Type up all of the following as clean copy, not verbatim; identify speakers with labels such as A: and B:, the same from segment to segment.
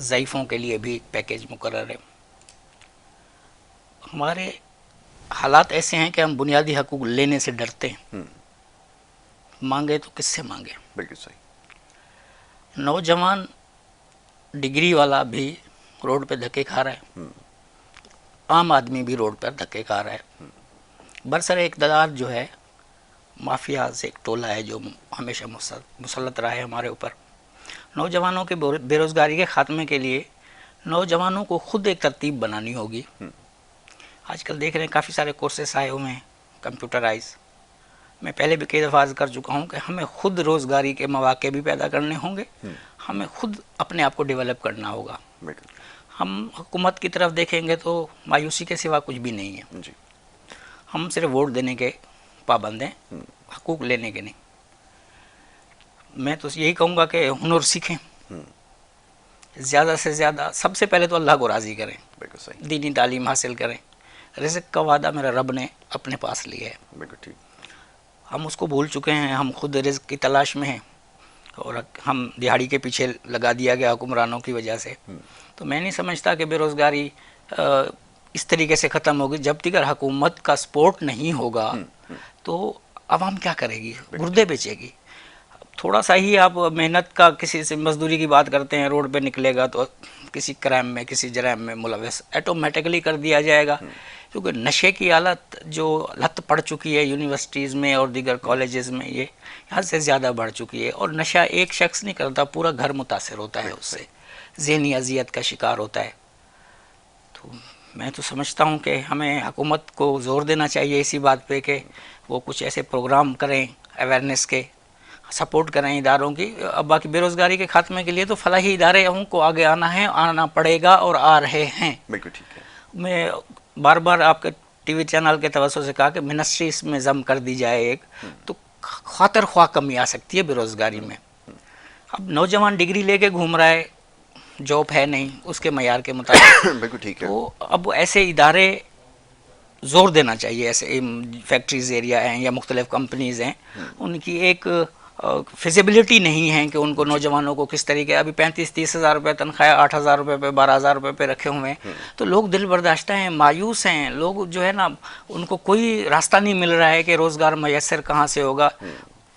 A: ضعیفوں کے لیے بھی پیکیج مقرر ہے. ہمارے حالات ایسے ہیں کہ ہم بنیادی حقوق لینے سے ڈرتے ہیں. مانگے تو کس سے مانگے؟
B: بالکل صحیح.
A: نوجوان ڈگری والا بھی روڈ پہ دھکے کھا رہا ہے, عام آدمی بھی روڈ پر دھکے کھا رہا ہے. برسر اقتدار جو ہے مافیا سے ایک ٹولہ ہے جو ہمیشہ مسلط رہا ہے ہمارے اوپر. نوجوانوں کے بے روزگاری کے خاتمے کے لیے نوجوانوں کو خود ایک ترتیب بنانی ہوگی. آج کل دیکھ رہے ہیں کافی سارے کورسز آئے ہوئے ہیں کمپیوٹرائز. میں پہلے بھی کئی دفعہ عرض کر چکا ہوں کہ ہمیں خود روزگاری کے مواقع بھی پیدا کرنے ہوں گے, ہمیں خود اپنے آپ کو ڈیولپ کرنا ہوگا. ہم حکومت کی طرف دیکھیں گے تو مایوسی کے سوا کچھ بھی نہیں ہے. ہم صرف ووٹ دینے کے پابند ہیں, حقوق لینے کے نہیں. میں تو یہی کہوں گا کہ ہنر سیکھیں, زیادہ سے زیادہ. سب سے پہلے تو اللہ کو راضی کریں, دینی تعلیم حاصل کریں. رزق کا وعدہ میرا رب نے اپنے پاس لیا ہے, ہم اس کو بھول چکے ہیں. ہم خود رزق کی تلاش میں ہیں اور ہم دہاڑی کے پیچھے لگا دیا گیا حکمرانوں کی وجہ سے. تو میں نہیں سمجھتا کہ بے روزگاری اس طریقے سے ختم ہوگی. جب تک حکومت کا سپورٹ نہیں ہوگا تو عوام کیا کرے گی؟ گردے بیچے گی. تھوڑا سا ہی آپ محنت کا کسی سے مزدوری کی بات کرتے ہیں, روڈ پہ نکلے گا تو کسی کرائم میں کسی جرائم میں ملوث ایٹومیٹکلی کر دیا جائے گا. کیونکہ نشے کی حالت جو لت پڑ چکی ہے یونیورسٹیز میں اور دیگر کالجز میں, یہ یہاں سے زیادہ بڑھ چکی ہے. اور نشہ ایک شخص نہیں کرتا, پورا گھر متاثر ہوتا ہے اس سے, ذہنی اذیت کا شکار ہوتا ہے. تو میں تو سمجھتا ہوں کہ ہمیں حکومت کو زور دینا چاہیے اسی بات پہ کہ وہ کچھ ایسے پروگرام کریں اویئرنیس کے, سپورٹ کریں اداروں کی. اب باقی بے روزگاری کے خاتمے کے لیے تو فلاحی ادارے ہم کو آگے آنا ہے, آنا پڑے گا اور آ رہے ہیں.
B: بالکل ٹھیک ہے.
A: میں بار بار آپ کے ٹی وی چینل کے توسط سے کہا کہ منسٹری اس میں ضم کر دی جائے ایک, تو خاطر خواہ کمی آ سکتی ہے بے روزگاری میں. اب نوجوان ڈگری لے کے گھوم رہا ہے, جاب ہے نہیں اس کے معیار کے مطابق.
B: بالکل ٹھیک ہے.
A: تو اب ایسے ادارے زور دینا چاہیے, ایسے فیکٹریز ایریا ہیں یا مختلف کمپنیز ہیں, ان کی ایک فیزیبلٹی نہیں ہے کہ ان کو نوجوانوں کو کس طریقے. ابھی 35-30 ہزار روپے تنخواہ 8,000 روپے پہ 12,000 روپے پہ رکھے ہوئے ہیں, تو لوگ دل برداشتہ ہیں, مایوس ہیں لوگ جو ہے نا, ان کو کوئی راستہ نہیں مل رہا ہے کہ روزگار میسر کہاں سے ہوگا.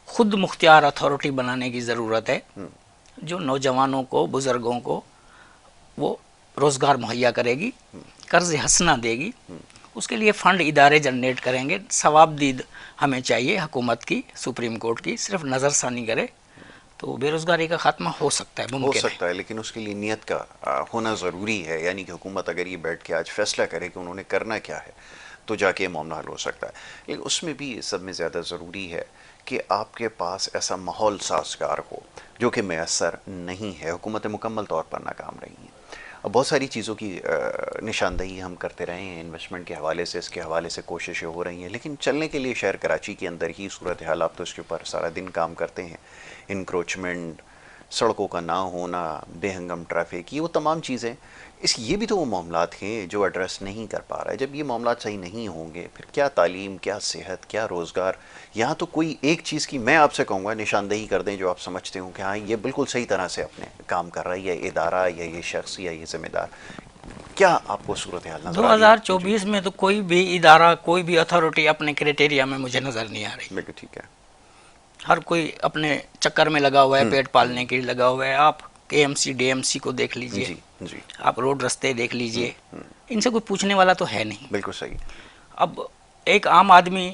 A: خود مختار اتھارٹی بنانے کی ضرورت ہے جو نوجوانوں کو, بزرگوں کو وہ روزگار مہیا کرے گی, قرض حسنہ دے گی. اس کے لیے فنڈ ادارے جنریٹ کریں گے. ثواب دید ہمیں چاہیے حکومت کی, سپریم کورٹ کی, صرف نظر ثانی کرے تو بے روزگاری کا خاتمہ ہو سکتا ہے, ممکن
B: ہو سکتا ہے. لیکن اس کے لیے نیت کا ہونا ضروری ہے. یعنی کہ حکومت اگر یہ بیٹھ کے آج فیصلہ کرے کہ انہوں نے کرنا کیا ہے تو جا کے یہ معاملہ حل ہو سکتا ہے. لیکن اس میں بھی سب میں زیادہ ضروری ہے کہ آپ کے پاس ایسا ماحول سازگار ہو جو کہ میسر نہیں ہے. حکومتیں مکمل طور پر ناکام رہی ہیں. اب بہت ساری چیزوں کی نشاندہی ہم کرتے رہے ہیں, انویسٹمنٹ کے حوالے سے, اس کے حوالے سے کوششیں ہو رہی ہیں, لیکن چلنے کے لیے شہر کراچی کے اندر ہی صورتحال, آپ تو اس کے اوپر سارا دن کام کرتے ہیں. انکروچمنٹ, سڑکوں کا نہ ہونا, بے ہنگم ٹریفک, یہ وہ تمام چیزیں, یہ بھی تو وہ معاملات ہیں جو ایڈریس نہیں کر پا رہا ہے. جب یہ معاملات صحیح نہیں ہوں گے پھر کیا تعلیم, کیا صحت, کیا روزگار. یہاں تو کوئی ایک چیز کی میں آپ سے کہوں گا نشاندہی کر دیں جو آپ سمجھتے ہوں کہ ہاں یہ بالکل صحیح طرح سے اپنے کام کر رہا ہے, یہ ادارہ یا یہ شخص یا یہ ذمہ دار. کیا آپ کو صورتحال نظر آ رہی ہے؟
A: 2024 میں تو کوئی بھی ادارہ, کوئی بھی اتھارٹی اپنے کرائٹیریا میں مجھے نظر نہیں آ رہی.
B: بالکل ٹھیک ہے.
A: ہر کوئی اپنے چکر میں لگا ہوا ہے, پیٹ پالنے کے لیے لگا ہوا ہے. آپ کے M C D M C کو دیکھ لیجئے, آپ روڈ رستے دیکھ لیجئے, ان سے کوئی پوچھنے والا تو ہے نہیں.
B: بالکل صحیح.
A: اب ایک عام آدمی,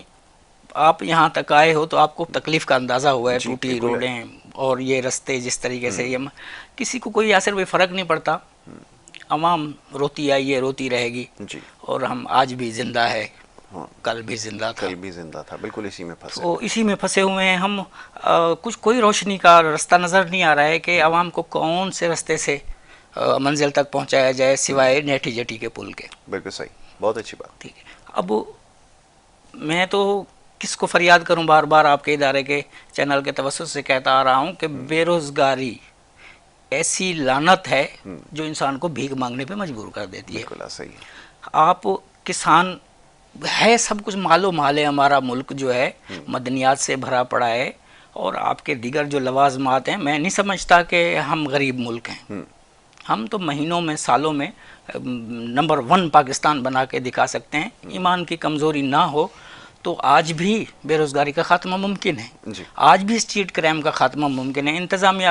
A: آپ یہاں تک آئے ہو تو آپ کو تکلیف کا اندازہ ہوا ہے, ٹوٹی روڈیں اور یہ رستے جس طریقے سے, یہ کسی کو کوئی اثر کوئی فرق نہیں پڑتا. عوام روتی آئی ہے, روتی رہے گی, اور ہم آج بھی زندہ ہے, کل بھی زندہ تھا,
B: بالکل اسی میں پھنسے.
A: تو اسی میں پھنسے ہوئے ہیں ہم. کچھ کوئی روشنی کا رستہ نظر نہیں آ رہا ہے کہ عوام کو کون سے رستے سے منزل تک پہنچایا جائے سوائے نیٹی جٹی کے پل کے.
B: بالکل صحیح, بہت اچھی بات.
A: ٹھیک ہے. اب میں تو کس کو فریاد کروں, بار بار آپ کے ادارے کے چینل کے توسط سے کہتا آ رہا ہوں کہ بے روزگاری ایسی لعنت ہے جو انسان کو بھیک مانگنے پہ مجبور کر دیتی ہے.
B: بالکل صحیح.
A: آپ کسان ہے, سب کچھ مال و مال ہے, ہمارا ملک جو ہے مدنیات سے بھرا پڑا ہے, اور آپ کے دیگر جو لوازمات ہیں, میں نہیں سمجھتا کہ ہم غریب ملک ہیں. ہم تو مہینوں میں سالوں میں نمبر 1 پاکستان بنا کے دکھا سکتے ہیں. ایمان کی کمزوری نہ ہو تو آج بھی بے روزگاری کا خاتمہ ممکن ہے, آج بھی اسٹریٹ کرائم کا خاتمہ ممکن ہے. انتظامیہ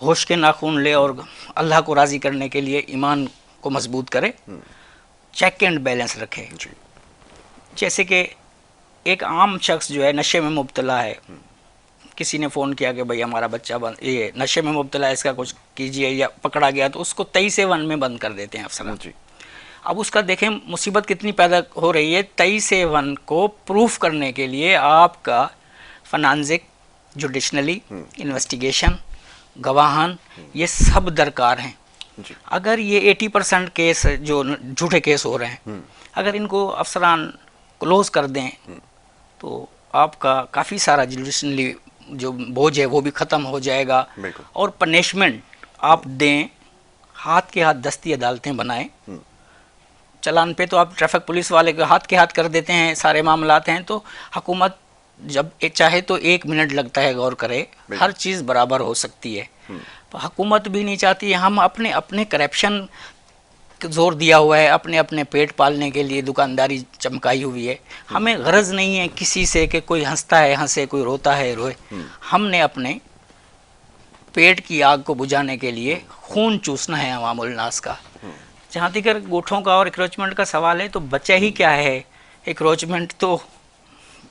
A: ہوش کے ناخن لے اور اللہ کو راضی کرنے کے لیے ایمان کو مضبوط کرے, چیک اینڈ بیلنس رکھے. جیسے کہ ایک عام شخص جو ہے نشے میں مبتلا ہے, کسی نے فون کیا کہ بھئی ہمارا بچہ یہ نشے میں مبتلا ہے, اس کا کچھ کیجئے, یا پکڑا گیا, تو اس کو 23A1 میں بند کر دیتے ہیں افسران. اب اس کا دیکھیں مصیبت کتنی پیدا ہو رہی ہے. 23A1 کو پروف کرنے کے لیے آپ کا فنانزک, جوڈیشنلی انویسٹیگیشن, گواہان, یہ سب درکار ہیں. اگر یہ 80% کیس جو جھوٹے کیس ہو رہے ہیں, اگر ان کو افسران کلوز کر دیں تو آپ کا کافی سارا جوڈیشنلی جو بوجھ ہے وہ بھی ختم ہو جائے گا. اور پنشمنٹ آپ دیں, ہاتھ کے ہاتھ دستی عدالتیں بنائیں. چلان پہ تو آپ ٹریفک پولیس والے کے ہاتھ کر دیتے ہیں, سارے معاملات ہیں, تو حکومت جب چاہے تو 1 منٹ لگتا ہے غور کرے, ہر چیز برابر ہو سکتی ہے. حکومت بھی نہیں چاہتی. ہم اپنے کرپشن زور دیا ہوا ہے, اپنے پیٹ پالنے کے لیے دکانداری چمکائی ہوئی ہے. ہمیں غرض نہیں ہے کسی سے کہ کوئی ہنستا ہے ہنسے, کوئی روتا ہے روئے. ہم نے اپنے پیٹ کی آگ کو بجھانے کے لیے خون چوسنا ہے عوام الناس کا. جہاں تک گوٹھوں کا اور اکروچمنٹ کا سوال ہے, تو بچہ ہی کیا ہے. اکروچمنٹ تو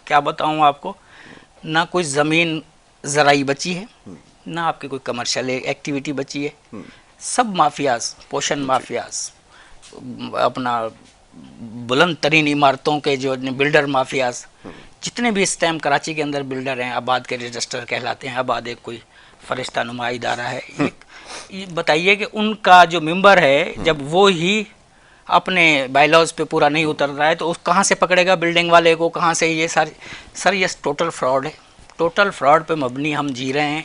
A: کیا بتاؤں آپ کو, نہ کوئی زمین زرعی بچی ہے, نہ آپ کی کوئی کمرشل ایکٹیویٹی بچی ہے. سب مافیاز, پوشن مافیاز, اپنا بلند ترین عمارتوں کے جو بلڈر مافیاز, جتنے بھی اس ٹائم کراچی کے اندر بلڈر ہیں, آباد کے رجسٹر کہلاتے ہیں. آباد ایک کوئی فرشتہ نما ادارہ ہے. یہ بتائیے کہ ان کا جو ممبر ہے, جب وہ ہی اپنے بائی لاز پہ پورا نہیں اتر رہا ہے تو اس کہاں سے پکڑے گا بلڈنگ والے کو, کہاں سے. یہ سر یہ ٹوٹل فراڈ ہے. ٹوٹل فراڈ پہ مبنی ہم جی رہے ہیں.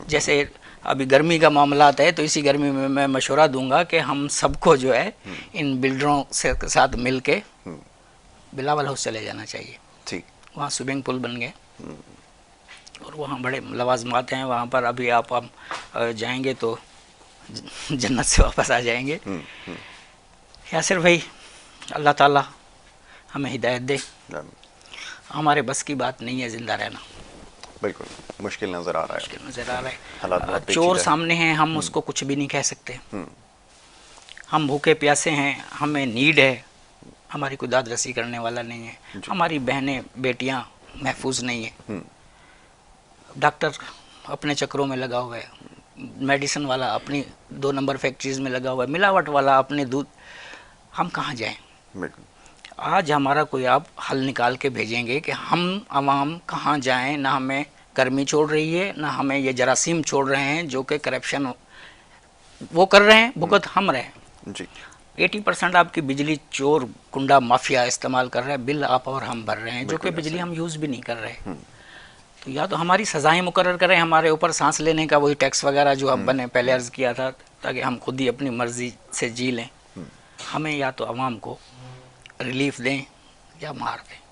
A: جیسے ابھی گرمی کا معاملات ہے, تو اسی گرمی میں میں مشورہ دوں گا کہ ہم سب کو جو ہے ان بلڈروں سے ساتھ مل کے بلاول ہاؤس چلے جانا چاہیے. وہاں سوئمنگ پول بن گئے اور وہاں بڑے لوازمات ہیں. وہاں پر ابھی آپ جائیں گے تو جنت سے واپس آ جائیں گے. یاسر بھائی, اللہ تعالیٰ ہمیں ہدایت دے. ہمارے بس کی بات نہیں ہے زندہ رہنا.
B: بالکل مشکل نظر آ رہا
A: ہے. چور سامنے ہیں, ہم اس کو کچھ بھی نہیں کہہ سکتے. ہم بھوکے پیاسے ہیں, ہمیں نیڈ ہے, ہماری کوئی داد رسی کرنے والا نہیں ہے. ہماری بہنیں بیٹیاں محفوظ نہیں ہیں. ڈاکٹر اپنے چکروں میں لگا ہوا ہے, میڈیسن والا اپنی 2 نمبر فیکٹریز میں لگا ہوا ہے, ملاوٹ والا اپنے دودھ. ہم کہاں جائیں؟ آج ہمارا کوئی آپ حل نکال کے بھیجیں گے کہ ہم عوام کہاں جائیں. نہ ہمیں گرمی چھوڑ رہی ہے, نہ ہمیں یہ جراثیم چھوڑ رہے ہیں جو کہ کرپشن وہ کر رہے ہیں, بھگت ہم رہے ہیں. 80% آپ کی بجلی چور کنڈا مافیا استعمال کر رہا ہے, بل آپ اور ہم بھر رہے ہیں, جو کہ بجلی ہم یوز بھی نہیں کر رہے. تو یا تو ہماری سزائیں مقرر کریں ہمارے اوپر, سانس لینے کا وہی ٹیکس وغیرہ جو اب نے پہلے عرض کیا تھا, تاکہ ہم خود ہی اپنی مرضی سے جی لیں. ہمیں یا تو عوام کو ریلیف دیں یا مار دیں.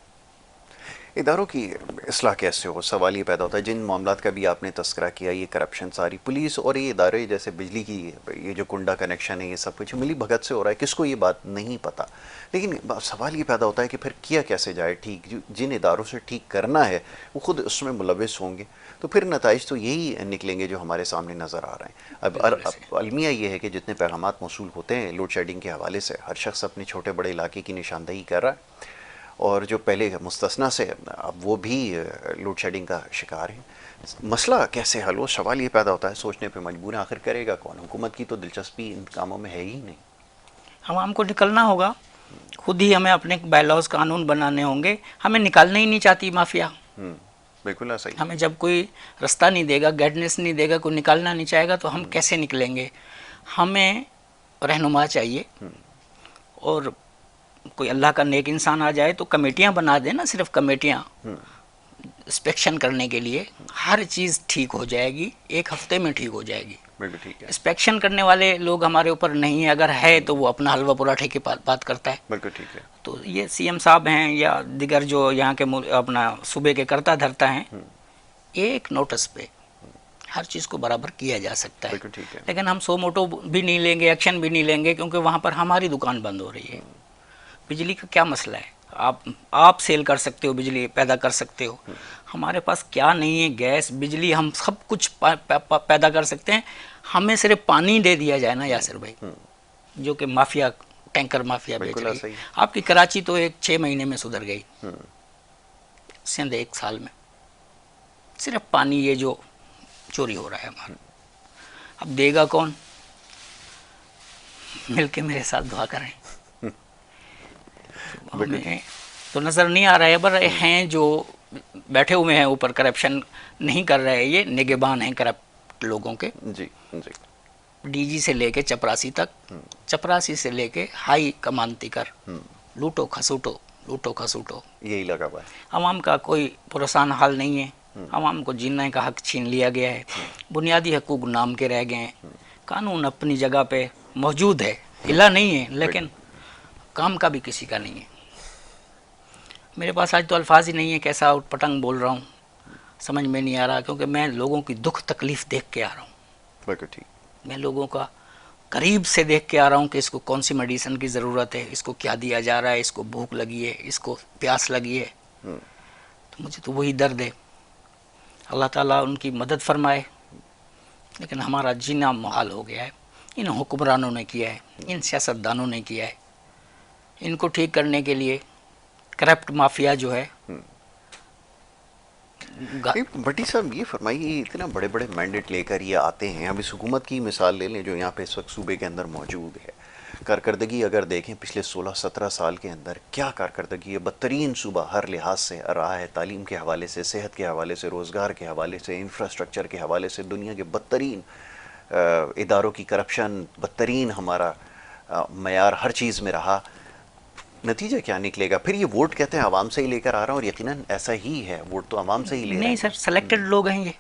B: اداروں کی اصلاح کیسے ہو؟ سوال یہ پیدا ہوتا ہے. جن معاملات کا بھی آپ نے تذکرہ کیا, یہ کرپشن ساری پولیس اور یہ ادارے جیسے بجلی کی یہ جو کنڈا کنیکشن ہے, یہ سب کچھ ملی بھگت سے ہو رہا ہے. کس کو یہ بات نہیں پتہ, لیکن سوال یہ پیدا ہوتا ہے کہ پھر کیا کیسے جائے ٹھیک. جن اداروں سے ٹھیک کرنا ہے وہ خود اس میں ملوث ہوں گے, تو پھر نتائج تو یہی نکلیں گے جو ہمارے سامنے نظر آ رہے ہیں. اب المیہ یہ ہے کہ جتنے پیغامات موصول ہوتے ہیں لوڈ شیڈنگ کے حوالے سے, ہر شخص اپنے چھوٹے بڑے علاقے کی نشاندہی کر رہا ہے, اور جو پہلے مستثنیٰ سے اب وہ بھی لوڈ شیڈنگ کا شکار ہیں. مسئلہ کیسے حل ہو؟ سوال یہ پیدا ہوتا ہے, سوچنے پہ مجبور ہیں. آخر کرے گا کون؟ حکومت کی تو دلچسپی ان کاموں میں ہے ہی نہیں.
A: عوام کو نکلنا ہوگا, خود ہی ہمیں اپنے بائی لاز قانون بنانے ہوں گے. ہمیں نکالنا ہی نہیں چاہتی مافیا.
B: بالکل ایسا ہی.
A: ہمیں جب کوئی رستہ نہیں دے گا, گائیڈنس نہیں دے گا, کوئی نکالنا نہیں چاہے گا, تو ہم کیسے نکلیں گے؟ ہمیں رہنما چاہیے, اور کوئی اللہ کا نیک انسان آ جائے تو کمیٹیاں بنا دیں نا, صرف کمیٹیاں انسپیکشن کرنے کے لیے. ہر چیز ٹھیک ہو جائے گی, 1 ہفتے میں ٹھیک ہو جائے گی. انسپیکشن کرنے والے لوگ ہمارے اوپر نہیں ہیں, اگر ہے تو وہ اپنا حلوہ پراٹھے کی بات کرتا ہے.
B: بالکل ٹھیک ہے.
A: تو یہ سی ایم صاحب ہیں یا دیگر جو یہاں کے اپنا صوبے کے کرتا دھرتا ہیں, ایک نوٹس پہ ہر چیز کو برابر کیا جا سکتا ہے.
B: بالکل ٹھیک ہے.
A: لیکن ہم سو موٹو بھی نہیں لیں گے, ایکشن بھی نہیں لیں گے, کیونکہ وہاں پر ہماری دکان بند ہو رہی ہے. بجلی کا کیا مسئلہ ہے؟ آپ سیل کر سکتے ہو, بجلی پیدا کر سکتے ہو. ہمارے پاس کیا نہیں ہے, گیس, بجلی, ہم سب کچھ پیدا کر سکتے ہیں. ہمیں صرف پانی دے دیا جائے نا یاسر بھائی, جو کہ مافیا, ٹینکر مافیا بیچ
B: بالکل
A: رہی
B: صحیح.
A: ہے. آپ کی کراچی تو 6 مہینے میں سدھر گئی, سندھ 1 سال میں. صرف پانی یہ جو چوری ہو رہا ہے ہمارا, اب دے گا کون؟ مل کے میرے ساتھ دعا کریں. ہمیں تو نظر نہیں آ رہا ہے, پر ہیں جو بیٹھے ہوئے ہیں اوپر, کرپشن نہیں کر رہے, یہ نگہبان ہیں کرپٹ لوگوں کے.
B: جی جی.
A: ڈی جی سے لے کے چپراسی تک, چپراسی سے لے کے ہائی کمانتی کر, لوٹو کھسوٹو, لوٹو کھسوٹو.
B: یہی لگا ہوا ہے.
A: عوام کا کوئی پرسان حال نہیں ہے. عوام کو جینے کا حق چھین لیا گیا ہے. بنیادی حقوق نام کے رہ گئے ہیں. قانون اپنی جگہ پہ موجود ہے, ہلا نہیں ہے, لیکن کام کا بھی کسی کا نہیں ہے. میرے پاس آج تو الفاظ ہی نہیں ہے, کیسا اٹھ پٹنگ بول رہا ہوں, سمجھ میں نہیں آ رہا, کیونکہ میں لوگوں کی دکھ تکلیف دیکھ کے آ رہا ہوں.
B: بالکل ٹھیک.
A: میں لوگوں کا قریب سے دیکھ کے آ رہا ہوں کہ اس کو کون سی میڈیسن کی ضرورت ہے, اس کو کیا دیا جا رہا ہے, اس کو بھوک لگی ہے, اس کو پیاس لگی ہے. تو مجھے تو وہی درد ہے. اللہ تعالیٰ ان کی مدد فرمائے. لیکن ہمارا جینا محال ہو گیا ہے. ان حکمرانوں نے کیا ہے, ان سیاستدانوں نے کیا ہے. ان کو ٹھیک کرنے کے لیے کرپٹ مافیا جو ہے.
B: بٹی صاحب یہ فرمائیے, اتنا بڑے بڑے مینڈیٹ لے کر یہ آتے ہیں, اب اس حکومت کی مثال لے لیں جو یہاں پہ اس وقت صوبے کے اندر موجود ہے. کارکردگی اگر دیکھیں پچھلے 16-17 سال کے اندر کیا کارکردگی ہے, بدترین صوبہ ہر لحاظ سے رہا ہے. تعلیم کے حوالے سے, صحت کے حوالے سے, روزگار کے حوالے سے, انفراسٹرکچر کے حوالے سے, دنیا کے بدترین اداروں کی کرپشن, بدترین ہمارا معیار ہر چیز میں رہا. نتیجہ کیا نکلے گا؟ پھر یہ ووٹ کہتے ہیں عوام سے ہی لے کر آ رہا ہوں, اور یقیناً ایسا ہی ہے, ووٹ تو عوام سے ہی لے رہے ہیں.
A: نہیں سر, سلیکٹڈ لوگ ہیں یہ.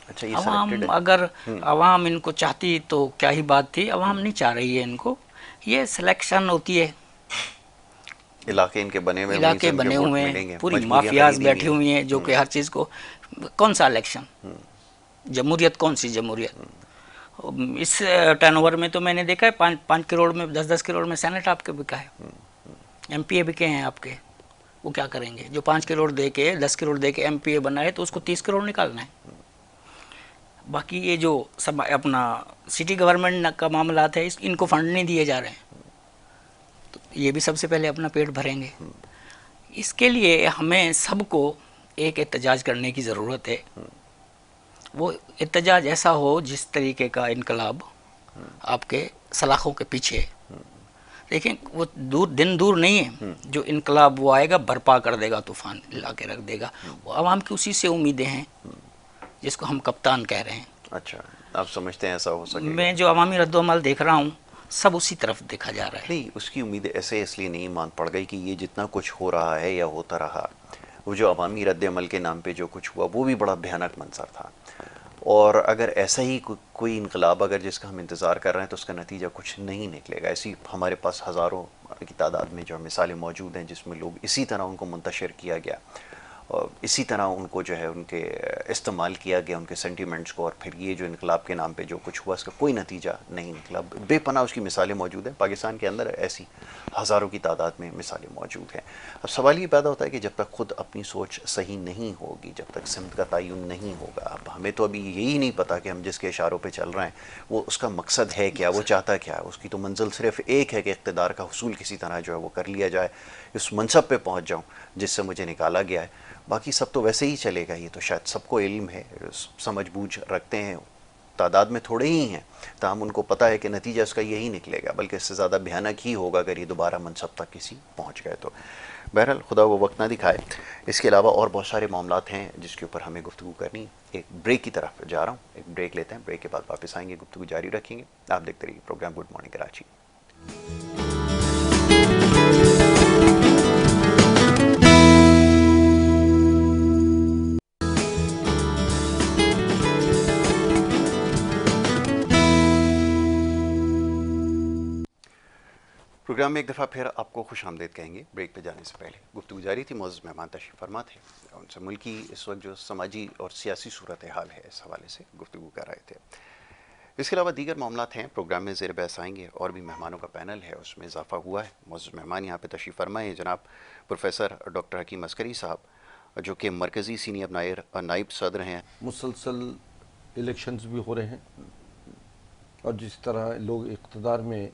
B: اچھا, یہ
A: عوام
B: سلیکٹڈ ہے.
A: اگر عوام ان کو چاہتی تو کیا ہی بات تھی, عوام نہیں چاہ رہی ہے ان کو. یہ سلیکشن ہوتی ہے,
B: علاقے ان کے بنے ہوئے, وہیں سے
A: علاقے
B: ان کے
A: بنے
B: ووٹ
A: ہوئے ہیں,
B: ملیں گے.
A: پوری
B: مجبوریاں
A: مافیاز
B: خریدی
A: بیٹھی
B: ہوئی
A: ہوئی ہیں جو کہ ہر چیز کو. کون سا الیکشن, جمہوریت کون سی جمہوریت؟ اس ٹرن اوور میں تو میں نے دیکھا ہے 5 کروڑ میں, 10 کروڑ میں سینٹ آپ کے بکا ہے, ایم پی اے بکے ہیں آپ کے. وہ کیا کریں گے جو 5 کروڑ دے کے, 10 کروڑ دے کے ایم پی اے بنا ہے, تو اس کو 30 کروڑ نکالنا ہے. باقی یہ جو سب اپنا سٹی گورنمنٹ کا معاملات ہے, ان کو فنڈ نہیں دیے جا رہے ہیں, تو یہ بھی سب سے پہلے اپنا پیٹ بھریں گے. اس کے لیے ہمیں سب کو ایک احتجاج کرنے کی ضرورت ہے. وہ احتجاج ایسا ہو جس طریقے کا انقلاب آپ کے سلاخوں کے پیچھے. دیکھیں وہ دن دور نہیں ہے جو انقلاب وہ آئے گا, برپا کر دے گا, طوفان لا کے رکھ دے گا. وہ عوام کی اسی سے امیدیں ہیں جس کو ہم کپتان کہہ رہے ہیں.
B: اچھا, آپ سمجھتے ہیں ایسا ہو سکے گا؟
A: میں جو عوامی رد و عمل دیکھ رہا ہوں سب اسی طرف دیکھا جا رہا ہے.
B: نہیں, اس کی امید ایسے اس لیے نہیں مان پڑ گئی کہ یہ جتنا کچھ ہو رہا ہے یا ہوتا رہا, وہ جو عوامی رد عمل کے نام پہ جو کچھ ہوا وہ بھی بڑا بھیانک منظر تھا. اور اگر ایسا ہی کوئی انقلاب اگر جس کا ہم انتظار کر رہے ہیں تو اس کا نتیجہ کچھ نہیں نکلے گا. ایسی ہمارے پاس ہزاروں کی تعداد میں جو مثالیں موجود ہیں جس میں لوگ اسی طرح ان کو منتشر کیا گیا, اور اسی طرح ان کو جو ہے ان کے استعمال کیا گیا, ان کے سینٹیمنٹس کو, اور پھر یہ جو انقلاب کے نام پہ جو کچھ ہوا اس کا کوئی نتیجہ نہیں نکلا. بے پناہ اس کی مثالیں موجود ہیں پاکستان کے اندر, ایسی ہزاروں کی تعداد میں مثالیں موجود ہیں. اب سوال یہ پیدا ہوتا ہے کہ جب تک خود اپنی سوچ صحیح نہیں ہوگی, جب تک سمت کا تعین نہیں ہوگا, اب ہمیں تو ابھی یہی نہیں پتا کہ ہم جس کے اشاروں پہ چل رہے ہیں وہ اس کا مقصد ہے کیا, وہ چاہتا کیا ہے. اس کی تو منزل صرف ایک ہے کہ اقتدار کا حصول کسی طرح جو ہے وہ کر لیا جائے, اس منصب پہ پہنچ جاؤں جس سے مجھے نکالا گیا ہے. باقی سب تو ویسے ہی چلے گا, یہ تو شاید سب کو علم ہے, سمجھ بوجھ رکھتے ہیں, تعداد میں تھوڑے ہی ہیں, تاہم ان کو پتہ ہے کہ نتیجہ اس کا یہی نکلے گا, بلکہ اس سے زیادہ بھیانک ہی ہوگا اگر یہ دوبارہ منصب تک کسی پہنچ گئے تو. بہرحال خدا وہ وقت نہ دکھائے. اس کے علاوہ اور بہت سارے معاملات ہیں جس کے اوپر ہمیں گفتگو کرنی. ایک بریک کی طرف جا رہا ہوں, ایک بریک لیتے ہیں, بریک کے بعد واپس آئیں گے, گفتگو جاری رکھیں گے. آپ دیکھتے رہیے programme good morning Karachi. Programme میں ایک دفعہ پھر آپ کو خوش آمدید کہیں گے. بریک پہ جانے سے پہلے گفتگو جاری تھی, معزز مہمان تشریف فرما تھے, تھا ان سے. ملکی اس وقت جو سماجی اور سیاسی صورتحال ہے اس حوالے سے گفتگو کر رہے تھے. اس کے علاوہ دیگر معاملات ہیں پروگرام میں زیر بحث آئیں گے, اور بھی مہمانوں کا پینل ہے اس میں اضافہ ہوا ہے. معزز مہمان یہاں پہ تشریف فرمائے ہیں جناب پروفیسر ڈاکٹر حکیم عسکری صاحب, جو کہ مرکزی سینئر نائب صدر ہیں.
C: مسلسل الیکشنز بھی ہو رہے ہیں, اور جس طرح لوگ اقتدار میں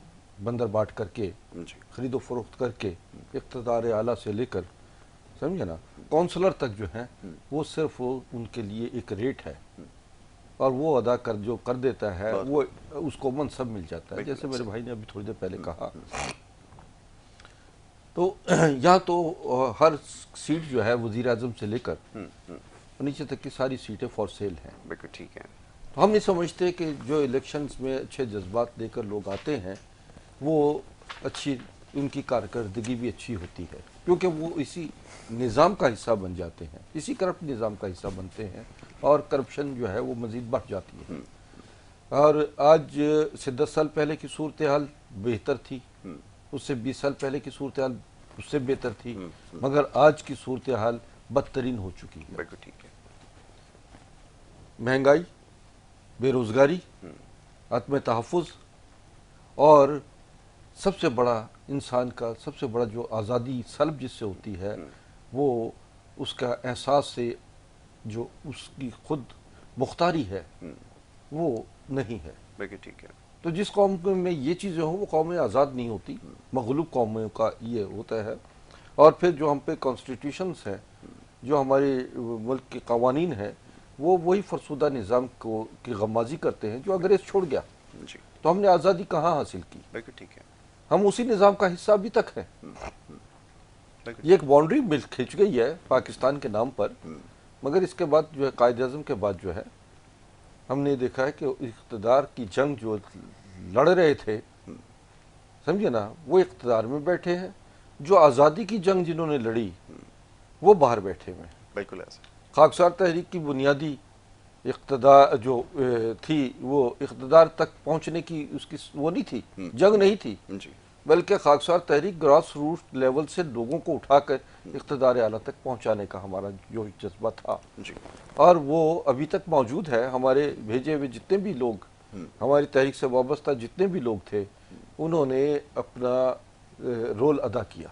C: بندر باٹ کر کے
B: جی
C: خرید و فروخت کر کے اقتدار اعلیٰ سے لے کر سمجھے نا کونسلر تک جو ہیں وہ صرف ان کے لیے ایک ریٹ ہے, اور وہ ادا کر جو کر دیتا ہے وہ اس کو منصب مل جاتا ہے. جیسے میرے بھائی نے ابھی تھوڑی دیر پہلے کہا, تو یہاں تو ہر سیٹ جو ہے وزیر اعظم سے لے کر نیچے تک کی ساری سیٹیں فار سیل ہیں.
B: بالکل ٹھیک ہے.
C: تو ہم نہیں سمجھتے کہ جو الیکشنز میں اچھے جذبات دے کر لوگ آتے ہیں وہ اچھی, ان کی کارکردگی بھی اچھی ہوتی ہے, کیونکہ وہ اسی نظام کا حصہ بن جاتے ہیں, اسی کرپٹ نظام کا حصہ بنتے ہیں, اور کرپشن جو ہے وہ مزید بڑھ جاتی ہے. اور آج سے 10 سال پہلے کی صورتحال بہتر تھی, اس سے 20 سال پہلے کی صورتحال اس سے بہتر تھی, مگر آج کی صورتحال بدترین ہو چکی ہے.
B: بالکل ٹھیک ہے.
C: مہنگائی, بے روزگاری, عدم تحفظ, اور سب سے بڑا انسان کا سب سے بڑا جو آزادی سلب جس سے ہوتی ہے وہ اس کا احساس سے جو اس کی خود مختاری ہے وہ نہیں ہے.
B: بالکل ٹھیک ہے.
C: تو جس قوم میں یہ چیزیں ہوں وہ قومیں آزاد نہیں ہوتی, مغلوب قوموں کا یہ ہوتا ہے. اور پھر جو ہم پہ کانسٹیٹیوشنز ہیں, جو ہمارے ملک کے قوانین ہیں, وہ وہی فرسودہ نظام کو کی غمازی کرتے ہیں جو انگریز چھوڑ گیا.
B: جی
C: تو ہم نے آزادی کہاں حاصل کی؟
B: بالکل ٹھیک ہے.
C: ہم اسی نظام کا حصہ ابھی تک ہیں. یہ ایک باؤنڈری مل کھینچ گئی ہے پاکستان کے نام پر, مگر اس کے بعد جو ہے قائد اعظم کے بعد جو ہے ہم نے دیکھا ہے کہ اقتدار کی جنگ جو لڑ رہے تھے سمجھے نا وہ اقتدار میں بیٹھے ہیں, جو آزادی کی جنگ جنہوں نے لڑی وہ باہر بیٹھے ہوئے ہیں.
B: بالکل ایسا.
C: خاکسار تحریک کی بنیادی اقتدار جو تھی وہ اقتدار تک پہنچنے کی اس کی وہ نہیں تھی, جنگ نہیں تھی,
B: جی
C: بلکہ خاکسار تحریک گراس روٹ لیول سے لوگوں کو اٹھا کر اقتدار اعلیٰ تک پہنچانے کا ہمارا جو جذبہ تھا,
B: جی
C: اور وہ ابھی تک موجود ہے. ہمارے بھیجے ہوئے جتنے بھی لوگ ہماری تحریک سے وابستہ جتنے بھی لوگ تھے انہوں نے اپنا رول ادا کیا,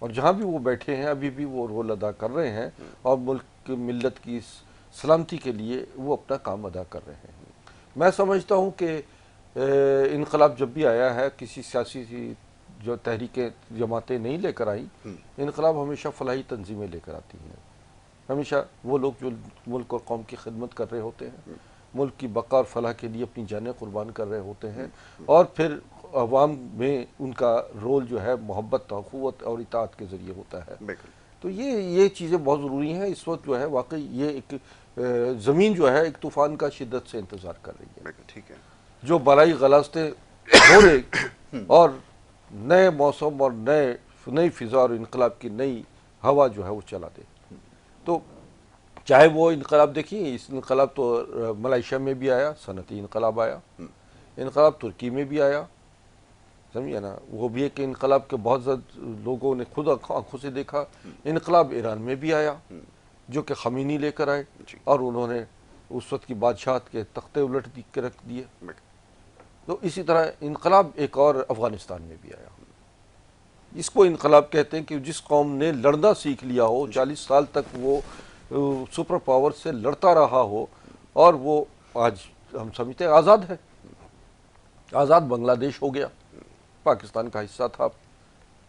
C: اور جہاں بھی وہ بیٹھے ہیں ابھی بھی وہ رول ادا کر رہے ہیں, اور ملک ملت کی سلامتی کے لیے وہ اپنا کام ادا کر رہے ہیں. میں سمجھتا ہوں کہ انقلاب جب بھی آیا ہے کسی سیاسی جو تحریکیں جماعتیں نہیں لے کر آئیں, انقلاب ہمیشہ فلاحی تنظیمیں لے کر آتی ہیں. ہمیشہ وہ لوگ جو ملک اور قوم کی خدمت کر رہے ہوتے ہیں, ملک کی بقا اور فلاح کے لیے اپنی جانیں قربان کر رہے ہوتے ہیں, اور پھر عوام میں ان کا رول جو ہے محبت, اخوت اور اطاعت کے ذریعے ہوتا ہے.
B: بالکل.
C: تو یہ چیزیں بہت ضروری ہیں. اس وقت جو ہے واقعی یہ ایک زمین جو ہے ایک طوفان کا شدت سے انتظار کر رہی ہے.
B: بالکل ٹھیک ہے.
C: جو بالائی غلاظتیں ہو رہے اور نئے موسم اور نئی فضا اور انقلاب کی نئی ہوا جو ہے وہ چلا دے. تو چاہے وہ انقلاب دیکھیے, اس انقلاب تو ملائیشیا میں بھی آیا, صنعتی انقلاب آیا, انقلاب ترکی میں بھی آیا, سمجھے نا, وہ بھی ایک انقلاب کے بہت زیادہ لوگوں نے خود آنکھوں سے دیکھا. انقلاب ایران میں بھی آیا جو کہ خمینی لے کر آئے, اور انہوں نے اس وقت کی بادشاہت کے تختے الٹ کے رکھ دیے. تو اسی طرح انقلاب ایک اور افغانستان میں بھی آیا. اس کو انقلاب کہتے ہیں کہ جس قوم نے لڑنا سیکھ لیا ہو, 40 سال تک وہ سپر پاور سے لڑتا رہا ہو, اور وہ آج ہم سمجھتے ہیں آزاد ہے. آزاد بنگلہ دیش ہو گیا, پاکستان کا حصہ تھا,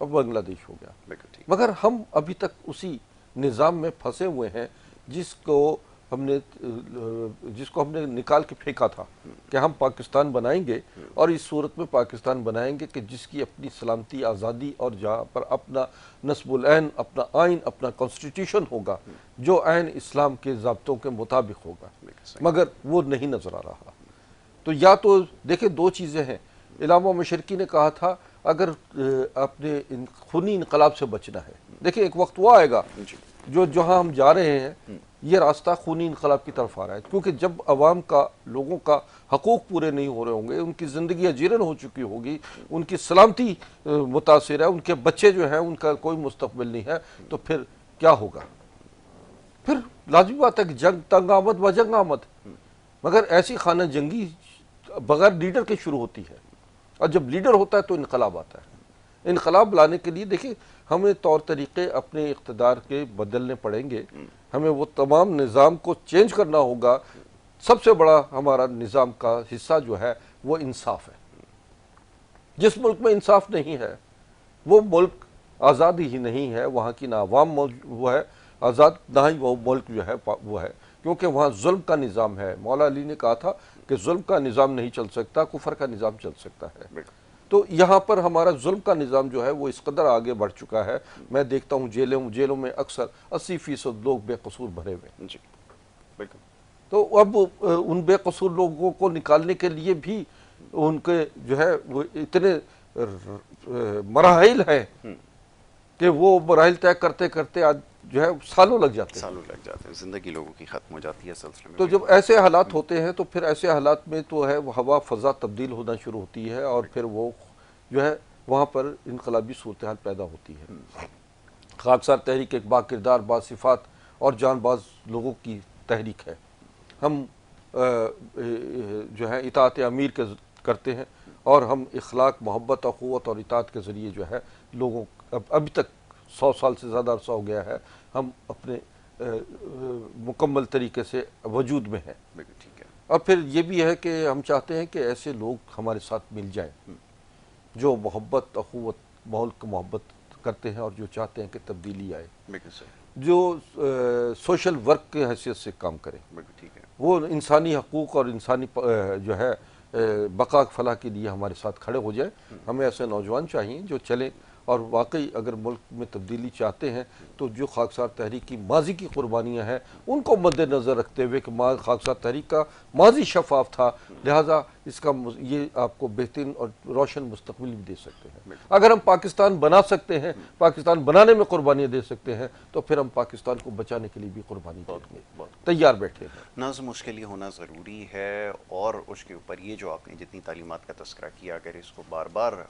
C: اب بنگلہ دیش ہو گیا. مگر ہم ابھی تک اسی نظام میں پھنسے ہوئے ہیں جس کو ہم نے نکال کے پھینکا تھا کہ ہم پاکستان بنائیں گے, اور اس صورت میں پاکستان بنائیں گے کہ جس کی اپنی سلامتی, آزادی, اور جہاں پر اپنا نصب العین, اپنا آئین, اپنا کانسٹیٹیوشن ہوگا جو عین اسلام کے ضابطوں کے مطابق ہوگا. مگر وہ نہیں نظر آ رہا. تو یا تو دیکھیں دو چیزیں ہیں. علامہ مشرقی نے کہا تھا اگر اپنے خونی انقلاب سے بچنا ہے, دیکھیں ایک وقت وہ آئے گا جو جہاں ہم جا رہے ہیں یہ راستہ خونی انقلاب کی طرف آ رہا ہے, کیونکہ جب عوام کا, لوگوں کا حقوق پورے نہیں ہو رہے ہوں گے, ان کی زندگی اجیرن ہو چکی ہوگی, ان کی سلامتی متاثر ہے, ان کے بچے جو ہیں ان کا کوئی مستقبل نہیں ہے, تو پھر کیا ہوگا؟ پھر لازمی بات ہے کہ جنگ تنگ آمد و جنگ آمد، مگر ایسی خانہ جنگی بغیر لیڈر کے شروع ہوتی ہے، اور جب لیڈر ہوتا ہے تو انقلاب آتا ہے۔ انقلاب لانے کے لیے دیکھیں ہمیں طور طریقے اپنے اقتدار کے بدلنے پڑیں گے، ہمیں وہ تمام نظام کو چینج کرنا ہوگا۔ سب سے بڑا ہمارا نظام کا حصہ جو ہے وہ انصاف ہے۔ جس ملک میں انصاف نہیں ہے وہ ملک آزادی ہی نہیں ہے، وہاں کی نہ عوام وہ ہے آزاد، نہ ہی وہ ملک جو ہے وہ ہے، کیونکہ وہاں ظلم کا نظام ہے۔ مولا علی نے کہا تھا کہ ظلم کا نظام نہیں چل سکتا، کفر کا نظام چل سکتا ہے۔ تو یہاں پر ہمارا ظلم کا نظام جو ہے وہ اس قدر آگے بڑھ چکا ہے، میں دیکھتا ہوں جیلوں میں اکثر 80% لوگ بے قصور بھرے ہوئے،
B: جی بالکل۔
C: تو اب ان بے قصور لوگوں کو نکالنے کے لیے بھی ان کے جو ہے وہ اتنے مراحل ہیں کہ وہ مراحل طے کرتے کرتے آج جو ہے سالوں لگ جاتے ہیں۔
B: سالوں لگ جاتے ہیں، زندگی لوگوں کی ختم ہو جاتی ہے سلسلے میں۔
C: تو جب ایسے حالات ہوتے ہیں تو پھر ایسے حالات میں تو ہے وہ ہوا فضا تبدیل ہونا شروع ہوتی ہے، اور پھر وہ جو ہے وہاں پر انقلابی صورتحال پیدا ہوتی ہے۔ خاکسار تحریک ایک با کردار، با صفات اور جان باز لوگوں کی تحریک ہے۔ ہم جو ہے اطاعت امیر کے کرتے ہیں، اور ہم اخلاق، محبت، اخوت اور اطاعت کے ذریعے جو ہے لوگوں ابھی تک 100 سال سے زیادہ عرصہ ہو گیا ہے ہم اپنے مکمل طریقے سے وجود میں ہیں۔
B: بالکل ٹھیک ہے۔
C: اور پھر یہ بھی ہے کہ ہم چاہتے ہیں کہ ایسے لوگ ہمارے ساتھ مل جائیں جو محبت، اخوت، ملک محبت کرتے ہیں اور جو چاہتے ہیں کہ تبدیلی آئے،
B: بالکل صحیح،
C: جو سوشل ورک کی حیثیت سے کام کریں،
B: بالکل ٹھیک ہے۔
C: وہ انسانی حقوق اور انسانی جو ہے بقا فلاح کے لیے ہمارے ساتھ کھڑے ہو جائیں۔ ہمیں ایسے نوجوان چاہیے جو چلیں، اور واقعی اگر ملک میں تبدیلی چاہتے ہیں تو جو خاکسار تحریک کی ماضی کی قربانیاں ہیں ان کو مد نظر رکھتے ہوئے کہ خاکسار تحریک کا ماضی شفاف تھا، لہٰذا اس کا یہ آپ کو بہترین اور روشن مستقبل بھی دے سکتے ہیں۔ اگر ہم پاکستان بنا سکتے ہیں، پاکستان بنانے میں قربانیاں دے سکتے ہیں، تو پھر ہم پاکستان کو بچانے کے لیے بھی قربانی دیں گے، تیار بیٹھے ہیں۔
B: نظم اس کے لیے ہونا ضروری ہے، اور اس کے اوپر یہ جو آپ نے جتنی تعلیمات کا تذکرہ کیا، اگر اس کو بار بار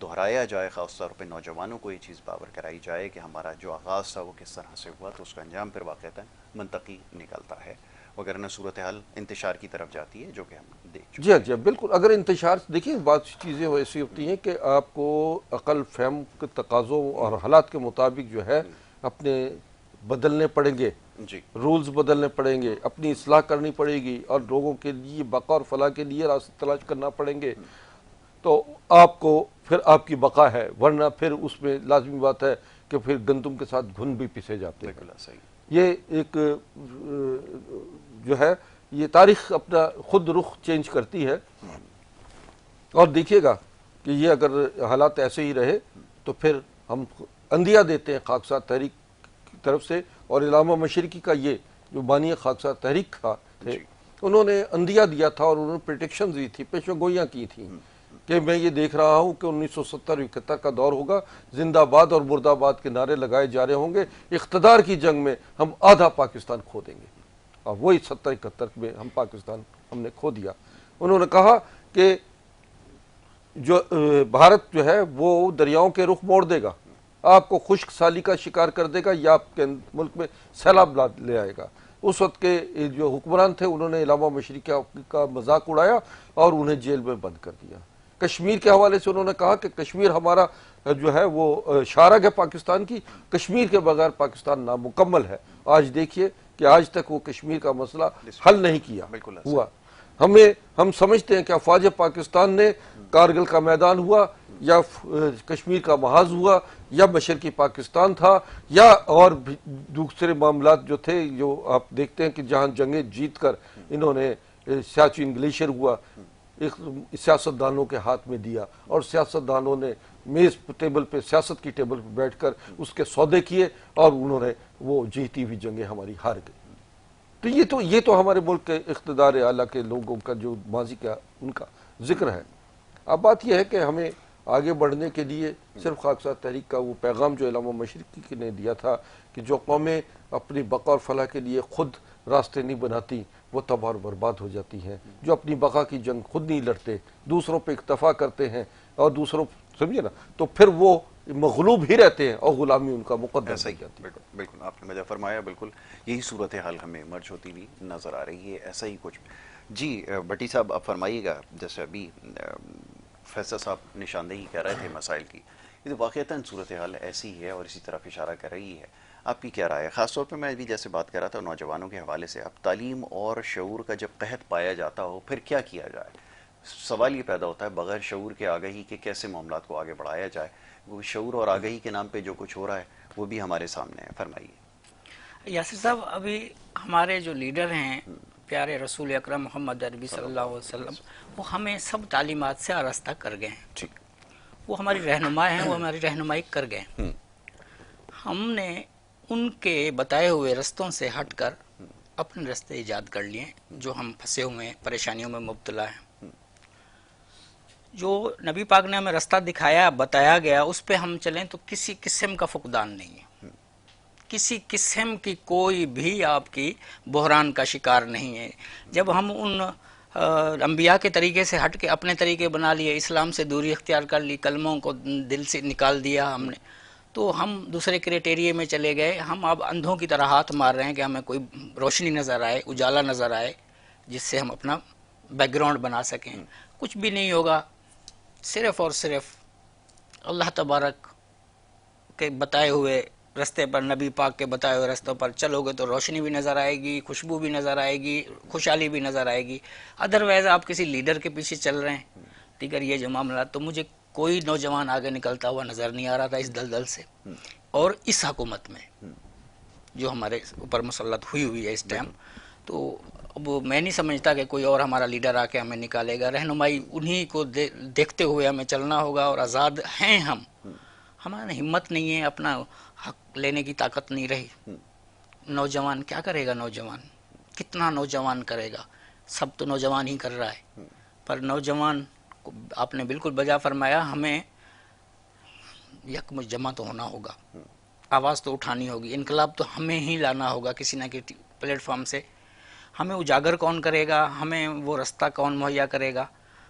B: دہرایا جائے، خاص طور پہ نوجوانوں کو یہ چیز باور کرائی جائے کہ ہمارا جو آغاز تھا وہ کس طرح سے ہوا، تو اس کا انجام پھر واقعتاً منطقی نکلتا ہے، وگرنہ صورتحال انتشار کی طرف جاتی ہے، جو کہ ہم دیکھ چکے ہیں۔
C: جی ہاں جی ہاں بالکل۔ اگر انتشار دیکھیں، بعض چیزیں ایسی ہوتی ہیں کہ آپ کو عقل فہم کے تقاضوں اور حالات کے مطابق جو ہے اپنے بدلنے پڑیں گے،
B: جی
C: رولز بدلنے پڑیں گے، اپنی اصلاح کرنی پڑے گی، اور لوگوں کے لیے بقا اور فلاح کے لیے راستے تلاش کرنا پڑیں گے، تو آپ کو پھر آپ کی بقا ہے، ورنہ پھر اس میں لازمی بات ہے کہ پھر گندم کے ساتھ گھن بھی پسے جاتے ہیں۔
B: بالکل صحیح،
C: یہ ایک جو ہے یہ تاریخ اپنا خود رخ چینج کرتی ہے، اور دیکھیے گا کہ یہ اگر حالات ایسے ہی رہے تو پھر ہم اندیا دیتے ہیں خاکسار تحریک کی طرف سے، اور علامہ مشرقی کا یہ جو بانی خاکسار تحریک تھے، انہوں نے اندیا دیا تھا اور انہوں نے پریڈکشن دی تھی، پیشن گوئیاں کی تھیں کہ میں یہ دیکھ رہا ہوں کہ 1970-71 کا دور ہوگا، زندہ آباد اور مرد آباد کے نعرے لگائے جا رہے ہوں گے، اقتدار کی جنگ میں ہم آدھا پاکستان کھو دیں گے، اور وہی 70-71 میں ہم پاکستان ہم نے کھو دیا۔ انہوں نے کہا کہ جو بھارت جو ہے وہ دریاؤں کے رخ موڑ دے گا، آپ کو خشک سالی کا شکار کر دے گا، یا آپ کے ملک میں سیلاب لے آئے گا۔ اس وقت کے جو حکمران تھے انہوں نے علامہ مشرقی کا مذاق اڑایا اور انہیں جیل میں بند کر دیا۔ کشمیر کے حوالے سے انہوں نے کہا کہ کشمیر ہمارا جو ہے وہ شارگ ہے پاکستان کی، کشمیر کے بغیر پاکستان نامکمل ہے۔ آج دیکھیے کہ آج تک وہ کشمیر کا مسئلہ حل نہیں کیا ہوا۔ ہم سمجھتے ہیں کہ افواج پاکستان نے کارگل کا میدان ہوا، یا کشمیر کا محاذ ہوا، یا مشرقی پاکستان تھا، یا اور دوسرے معاملات جو تھے، جو آپ دیکھتے ہیں کہ جہاں جنگیں جیت کر انہوں نے سیاچن گلیشیر ہوا، سیاستدانوں کے ہاتھ میں دیا، اور سیاستدانوں نے میز ٹیبل پہ، سیاست کی ٹیبل پہ بیٹھ کر اس کے سودے کیے، اور انہوں نے وہ جیتی ہوئی جنگیں ہماری ہار گئی۔ تو یہ تو ہمارے ملک کے اقتدار اعلیٰ کے لوگوں کا جو ماضی کا ان کا ذکر ہے۔ اب بات یہ ہے کہ ہمیں آگے بڑھنے کے لیے صرف خاکسار تحریک کا وہ پیغام جو علامہ مشرقی نے دیا تھا کہ جو قومیں اپنی بقا اور فلاح کے لیے خود راستے نہیں بناتی وہ تباہ اور برباد ہو جاتی ہیں، جو اپنی بقا کی جنگ خود نہیں لڑتے، دوسروں پہ اکتفا کرتے ہیں اور دوسروں سمجھے نا، تو پھر وہ مغلوب ہی رہتے ہیں اور غلامی ان کا مقدر
B: ایسا
C: بن
B: ہی
C: جاتی ہے۔
B: بالکل بالکل آپ نے مجھے فرمایا، بالکل یہی صورتحال ہمیں مرج ہوتی ہوئی نظر آ رہی ہے، ایسا ہی کچھ۔ جی بٹی صاحب آپ فرمائیے گا، جیسے ابھی فیصل صاحب نشاندہی کر رہے تھے مسائل کی، یہ تو واقعتاً صورتحال ایسی ہے اور اسی طرف اشارہ کر رہی ہے، آپ کی کیا رائے ہے؟ خاص طور پہ میں بھی جیسے بات کر رہا تھا نوجوانوں کے حوالے سے، اب تعلیم اور شعور کا جب قحط پایا جاتا ہو پھر کیا کیا جائے؟ سوال یہ پیدا ہوتا ہے بغیر شعور کے آگہی کے کیسے معاملات کو آگے بڑھایا جائے؟ وہ شعور اور آگہی کے نام پہ جو کچھ ہو رہا ہے وہ بھی ہمارے سامنے ہے، فرمائیے۔
A: یاسر صاحب، ابھی ہمارے جو لیڈر ہیں پیارے رسول اکرم محمد عربی صلی اللہ علیہ وسلم، وہ ہمیں سب تعلیمات سے آراستہ کر گئے ہیں،
B: ٹھیک۔
A: وہ ہماری رہنما ہیں، وہ ہماری رہنمائی کر گئے ہیں۔ ہم نے ان کے بتائے ہوئے رستوں سے ہٹ کر اپنے رستے ایجاد کر لیے جو ہم پھنسے ہوئے ہیں، پریشانیوں میں مبتلا ہیں۔ جو نبی پاک نے ہمیں رستہ دکھایا، بتایا گیا، اس پہ ہم چلیں تو کسی قسم کا فقدان نہیں ہے، کسی قسم کی کوئی بھی آپ کی بحران کا شکار نہیں ہے۔ جب ہم ان انبیاء کے طریقے سے ہٹ کے اپنے طریقے بنا لیے، اسلام سے دوری اختیار کر لی، کلموں کو دل سے نکال دیا ہم نے، تو ہم دوسرے کرائٹیریے میں چلے گئے۔ ہم اب اندھوں کی طرح ہاتھ مار رہے ہیں کہ ہمیں کوئی روشنی نظر آئے، اجالا نظر آئے، جس سے ہم اپنا بیک گراؤنڈ بنا سکیں۔ کچھ بھی نہیں ہوگا، صرف اور صرف اللہ تبارک کے بتائے ہوئے رستے پر، نبی پاک کے بتائے ہوئے رستوں پر چلو گے تو روشنی بھی نظر آئے گی، خوشبو بھی نظر آئے گی، خوشحالی بھی نظر آئے گی۔ ادروائز آپ کسی لیڈر کے پیچھے چل رہے ہیں، دیگر یہ جو معاملات، تو مجھے کوئی نوجوان آگے نکلتا ہوا نظر نہیں آ رہا تھا اس دلدل سے، اور اس حکومت میں جو ہمارے اوپر مسلط ہوئی ہے اس ٹائم، تو اب میں نہیں سمجھتا کہ کوئی اور ہمارا لیڈر آ کے ہمیں نکالے گا۔ رہنمائی انہی کو دیکھتے ہوئے ہمیں چلنا ہوگا، اور آزاد ہیں ہم، ہمارا ہمت نہیں ہے، اپنا حق لینے کی طاقت نہیں رہی۔ نوجوان کیا کرے گا؟ نوجوان کتنا نوجوان کرے گا؟ سب تو نوجوان ہی کر رہا ہے، پر نوجوان کو آپ نے بالکل بجا فرمایا، ہمیں یکم جمع تو ہونا ہوگا، آواز تو اٹھانی ہوگی، انقلاب تو ہمیں ہی لانا ہوگا کسی نہ کسی پلیٹ فارم سے۔ ہمیں اجاگر کون کرے گا؟ ہمیں وہ رستہ کون مہیا کرے گا؟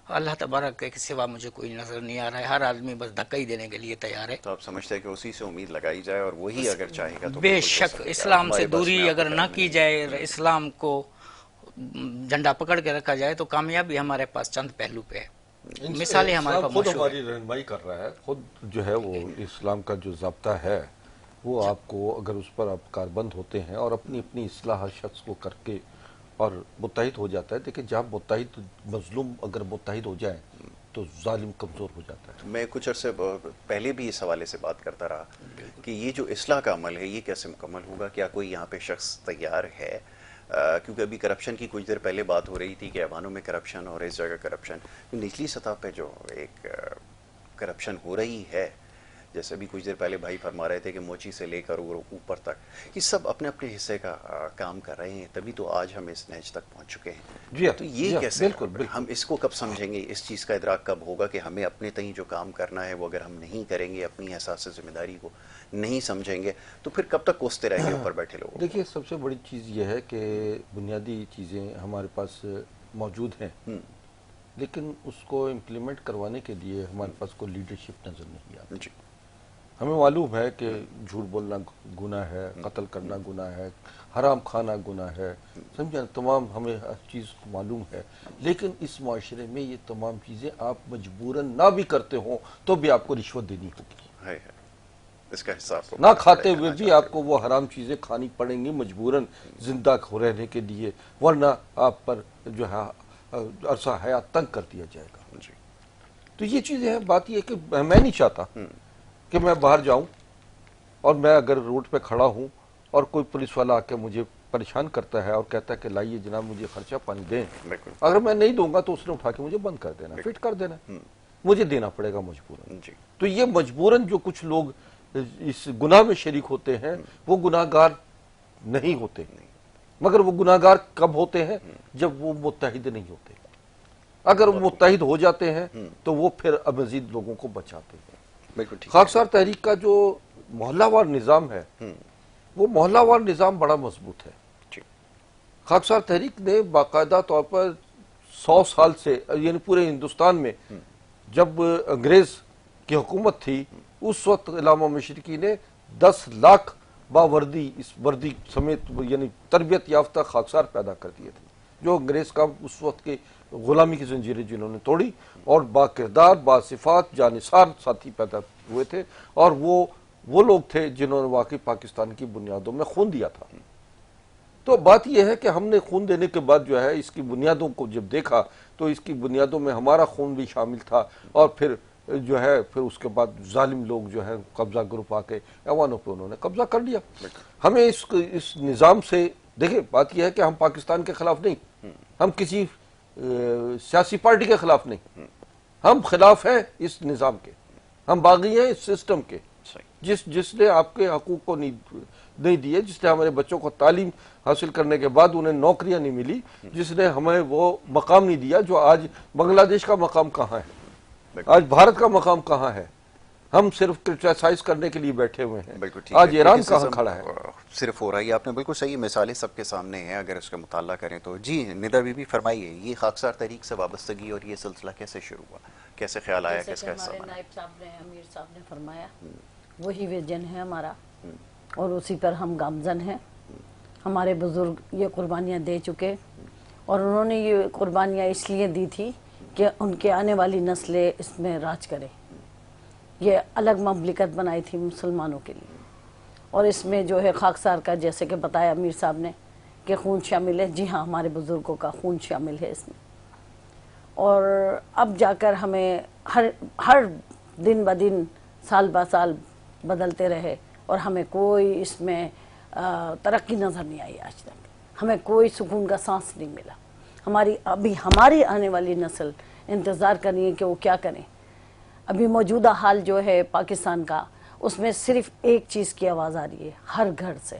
A: اللہ تبارک کے سوا مجھے کوئی نظر نہیں آ رہا ہے۔ ہر آدمی بس دھکا ہی دینے کے لیے تیار ہے۔
B: تو آپ سمجھتے ہیں کہ اسی سے امید لگائی جائے اور وہی اگر چاہے گا تو
A: بے
B: بالکل ہو
A: شک
B: سکے گا۔
A: اسلام سے
B: ہمارے بس
A: دوری
B: میں آپ
A: اگر
B: کے
A: نہ
B: خیال میں
A: کی
B: نہیں
A: جائے،
B: ہے۔
A: اسلام کو جھنڈا پکڑ کے رکھا جائے، تو کامیابی ہمارے پاس چند پہلو پہ ہے، مثالیں ہمارے
C: اسلام
A: پاس
C: خود
A: مشہور
C: ہماری رہنمائی کر رہا ہے، خود جو ہے وہ اسلام کا جو ضابطہ ہے وہ آپ کو، اگر اس پر آپ کاربند ہوتے ہیں اور اپنی اپنی اصلاح ہر شخص کو کر کے اور متحد ہو جاتا ہے۔ دیکھیں جہاں متحد، مظلوم اگر متحد ہو جائیں تو ظالم کمزور ہو جاتا ہے۔
B: میں کچھ عرصے پہلے بھی اس حوالے سے بات کرتا رہا کہ یہ جو اصلاح کا عمل ہے یہ کیسے مکمل ہوگا؟ کیا کوئی یہاں پہ شخص تیار ہے؟ کیونکہ ابھی کرپشن کی کچھ دیر پہلے بات ہو رہی تھی کہ ایوانوں میں کرپشن اور اس جگہ کرپشن، نچلی سطح پہ جو ایک کرپشن ہو رہی ہے، جیسے ابھی کچھ دیر پہلے بھائی فرما رہے تھے کہ موچی سے لے کر اوپر تک یہ سب اپنے اپنے حصے کا کام کر رہے ہیں، تبھی تو آج ہم اس نہج تک پہنچ چکے ہیں۔
C: جی ہاں،
B: تو
C: جی
B: یہ
C: ہاں،
B: کیسے
C: بالکل بالکل۔
B: ہم اس کو کب سمجھیں گے؟ اس چیز کا ادراک کب ہوگا کہ ہمیں اپنے تئیں جو کام کرنا ہے وہ اگر ہم نہیں کریں گے، اپنی احساس ذمہ داری کو نہیں سمجھیں گے، تو پھر کب تک کوستے رہیں گے اوپر بیٹھے لوگوں کو؟
C: دیکھیے سب سے بڑی چیز یہ ہے کہ بنیادی چیزیں ہمارے پاس موجود ہیں، لیکن اس کو امپلیمنٹ کروانے کے لیے ہمارے پاس کوئی لیڈرشپ نظر نہیں آتی۔
B: جی
C: ہمیں معلوم ہے کہ جھوٹ بولنا گناہ ہے، قتل کرنا گناہ ہے، حرام کھانا گناہ ہے، سمجھیں، تمام ہمیں ہر چیز معلوم ہے، لیکن اس معاشرے میں یہ تمام چیزیں آپ مجبوراً نہ بھی کرتے ہوں تو بھی آپ کو رشوت دینی ہوگی،
B: ہے اس کا حساب کو
C: نہ کھاتے ہوئے بھی آپ کو وہ حرام چیزیں کھانی پڑیں گی مجبوراً زندہ رہنے کے لیے، ورنہ آپ پر جو ہے عرصہ حیات تنگ کر دیا جائے گا۔
B: جی
C: تو یہ چیزیں ہیں، بات یہ ہے کہ میں نہیں چاہتا کہ میں باہر جاؤں اور میں اگر روڈ پہ کھڑا ہوں اور کوئی پولیس والا آ کے مجھے پریشان کرتا ہے اور کہتا ہے کہ لائیے جناب مجھے خرچہ پانی دیں،
B: بالکل
C: اگر میں نہیں دوں گا تو اس نے اٹھا کے مجھے بند کر دینا، فٹ کر دینا، مجھے دینا پڑے گا مجبوراً۔
B: جی
C: تو یہ مجبوراً جو کچھ لوگ اس گناہ میں شریک ہوتے ہیں وہ گناہ گار نہیں ہوتے، مگر وہ گناہ گار کب ہوتے ہیں؟ جب وہ متحد نہیں ہوتے۔ اگر وہ متحد ہو جاتے ہیں تو وہ پھر مزید لوگوں کو بچاتے ہیں۔
B: بالکل ٹھیک۔
C: خاکسار تحریک کا جو محلہ وار نظام ہے وہ محلہ وار نظام بڑا مضبوط ہے۔
B: جی
C: خاکسار تحریک نے باقاعدہ طور پر 100 سال سے، یعنی پورے ہندوستان میں جب انگریز کی حکومت تھی اس وقت علامہ مشرقی نے 10 لاکھ باوردی اس وردی سمیت یعنی تربیت یافتہ خاکسار پیدا کر دیے تھے، جو انگریز کا اس وقت کے غلامی کی زنجیریں جنہوں نے توڑی اور با کردار باصفات جانثار ساتھی پیدا ہوئے تھے، اور وہ لوگ تھے جنہوں نے واقعی پاکستان کی بنیادوں میں خون دیا تھا۔ تو بات یہ ہے کہ ہم نے خون دینے کے بعد جو ہے اس کی بنیادوں کو جب دیکھا تو اس کی بنیادوں میں ہمارا خون بھی شامل تھا، اور پھر جو ہے پھر اس کے بعد ظالم لوگ جو ہے قبضہ گروپ آ کے ایوانوں پہ انہوں نے قبضہ کر لیا۔ ہمیں اس نظام سے دیکھیں، بات یہ ہے کہ ہم پاکستان کے خلاف نہیں، ہم کسی سیاسی پارٹی کے خلاف نہیں، ہم خلاف ہیں اس نظام کے، ہم باغی ہیں اس سسٹم کے، جس نے آپ کے حقوق کو نہیں دیے، جس نے ہمارے بچوں کو تعلیم حاصل کرنے کے بعد انہیں نوکریاں نہیں ملی، جس نے ہمیں وہ مقام نہیں دیا جو آج بنگلہ دیش کا مقام کہاں ہے، آج بھارت کا مقام کہاں ہے، ہم صرف کرٹیسائز کرنے کے لیے بیٹھے ہوئے ہیں۔ آج ایران کہاں کھڑا ہے؟
B: صرف ہو رہا ہے، آپ نے بالکل صحیح مثالیں سب کے سامنے ہیں، اگر اس کا مطالعہ کریں تو۔ جی ندا بی بی فرمائیے، یہ خاکسار تحریک سے وابستگی اور یہ سلسلہ کیسے شروع ہوا، کیسے خیال آیا، کس کا حصہ
D: ہمارے
B: بنا؟
D: نائب صاحب نے، امیر صاحب نے فرمایا، وہی ویژن ہے ہمارا اور اسی پر ہم گامزن ہیں۔ ہمارے بزرگ یہ قربانیاں دے چکے، اور انہوں نے یہ قربانیاں اس لیے دی تھی کہ ان کے آنے والی نسلیں اس میں راج کرے۔ یہ الگ مملکت بنائی تھی مسلمانوں کے لیے، اور اس میں جو ہے خاکسار کا جیسے کہ بتایا امیر صاحب نے کہ خون شامل ہے، جی ہاں ہمارے بزرگوں کا خون شامل ہے اس میں، اور اب جا کر ہمیں ہر دن بدن سال بہ سال بدلتے رہے، اور ہمیں کوئی اس میں ترقی نظر نہیں آئی آج تک، ہمیں کوئی سکون کا سانس نہیں ملا۔ ہماری آنے والی نسل انتظار کر رہی ہے کہ وہ کیا کریں۔ ابھی موجودہ حال جو ہے پاکستان کا، اس میں صرف ایک چیز کی آواز آ رہی ہے ہر گھر سے،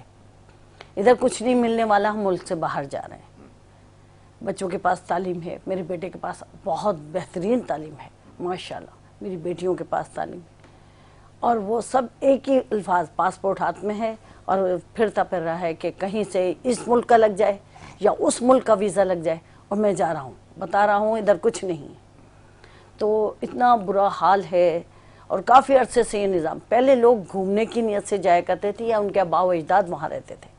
D: ادھر کچھ نہیں ملنے والا، ہم ملک سے باہر جا رہے ہیں۔ بچوں کے پاس تعلیم ہے، میرے بیٹے کے پاس بہت بہترین تعلیم ہے ماشاءاللہ، میری بیٹیوں کے پاس تعلیم ہے، اور وہ سب ایک ہی الفاظ، پاسپورٹ ہاتھ میں ہے اور پھرتا پھر رہا ہے کہ کہیں سے اس ملک کا لگ جائے یا اس ملک کا ویزا لگ جائے اور میں جا رہا ہوں، بتا رہا ہوں ادھر کچھ نہیں ہے۔ تو اتنا برا حال ہے، اور کافی عرصے سے یہ نظام، پہلے لوگ گھومنے کی نیت سے جایا کرتے تھے یا ان کے آباء و اجداد وہاں رہتے تھے،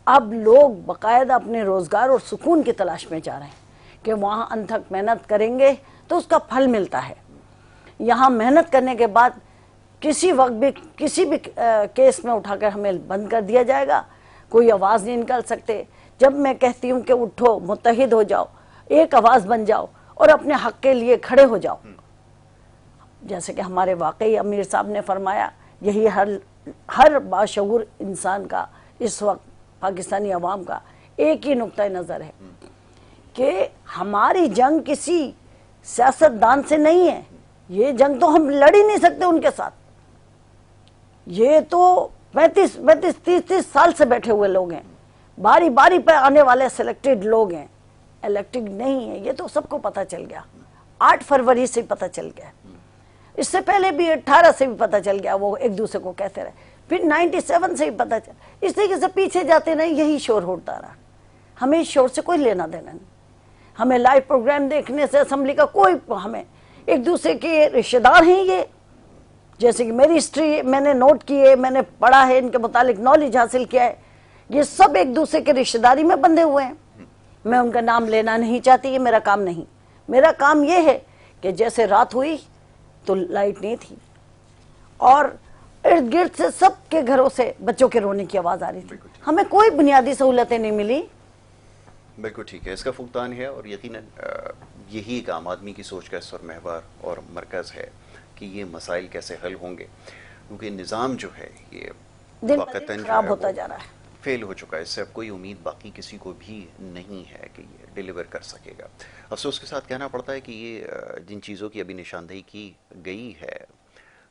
D: اب لوگ باقاعدہ اپنے روزگار اور سکون کی تلاش میں جا رہے ہیں کہ وہاں انتھک محنت کریں گے تو اس کا پھل ملتا ہے۔ یہاں محنت کرنے کے بعد کسی وقت بھی کسی بھی کیس میں اٹھا کر ہمیں بند کر دیا جائے گا، کوئی آواز نہیں نکال سکتے۔ جب میں کہتی ہوں کہ اٹھو، متحد ہو جاؤ، ایک آواز بن جاؤ اور اپنے حق کے لیے کھڑے ہو جاؤ، جیسے کہ ہمارے واقعی امیر صاحب نے فرمایا، یہی ہر باشعور انسان کا اس وقت، پاکستانی عوام کا ایک ہی نقطہ نظر ہے کہ ہماری جنگ کسی سیاستدان سے نہیں ہے، یہ جنگ تو ہم لڑ ہی نہیں سکتے ان کے ساتھ، یہ تو 35-30 سال سے بیٹھے ہوئے لوگ ہیں، باری باری پہ آنے والے سلیکٹڈ لوگ ہیں، الیکٹڈ نہیں ہیں، یہ تو سب کو پتہ چل گیا، 8 فروری سے پتہ چل گیا، اس سے پہلے بھی 18 سے بھی پتہ چل گیا، وہ ایک دوسرے کو کہتے رہے، پھر 97 سے بھی پتہ چل، اس طریقے سے پیچھے جاتے رہے، یہی شور ہوتا رہا۔ ہمیں اس شور سے کوئی لینا دینا نہیں، ہمیں لائیو پروگرام دیکھنے سے اسمبلی کا کوئی، ہمیں ایک دوسرے کے رشتہ دار ہیں یہ، جیسے کہ میری ہسٹری میں نے نوٹ کی ہے، میں نے پڑھا ہے، ان کے متعلق نالج حاصل کیا ہے، یہ سب ایک دوسرے کے رشتہ داری میں بندھے ہوئے ہیں۔ میں ان کا نام لینا نہیں چاہتی، یہ میرا کام نہیں، میرا کام یہ ہے کہ جیسے رات ہوئی تو لائٹ نہیں تھی، اور ارد گرد سے سب کے گھروں سے بچوں کے رونے کی آواز آ رہی تھی، ہمیں کوئی بنیادی سہولتیں نہیں ملی۔
B: بالکل ٹھیک ہے، اس کا فقدان ہے، اور یقیناً یہی ایک عام آدمی کی سوچ کا اس اور محور اور مرکز ہے کہ یہ مسائل کیسے حل ہوں گے، کیونکہ نظام جو ہے یہ
D: دن
B: واقعتاً جو
D: خراب
B: ہے
D: ہوتا
B: وہ
D: جا رہا ہے،
B: فیل ہو چکا ہے، اس سے اب کوئی امید باقی کسی کو بھی نہیں ہے کہ یہ ڈیلیور کر سکے گا۔ افسوس کے ساتھ کہنا پڑتا ہے کہ یہ جن چیزوں کی ابھی نشاندہی کی گئی ہے،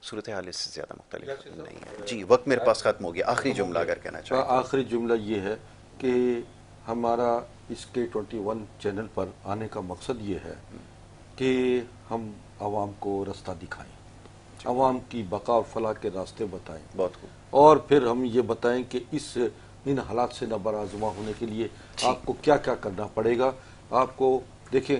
B: صورتحال اس سے زیادہ مختلف نہیں ہے۔ جی وقت میرے پاس ختم ہو گیا، آخری جملہ اگر کہنا چاہیں تو۔
C: آخری جملہ یہ ہے کہ ہمارا اس K21 چینل پر آنے کا مقصد یہ ہے کہ ہم عوام کو رستہ دکھائیں، عوام کی بقا اور فلاح کے راستے بتائیں،
B: بہت خوب۔
C: اور پھر ہم یہ بتائیں کہ ان حالات سے نبرآزما ہونے کے لیے آپ کو کیا کیا کرنا پڑے گا۔ آپ کو دیکھیں،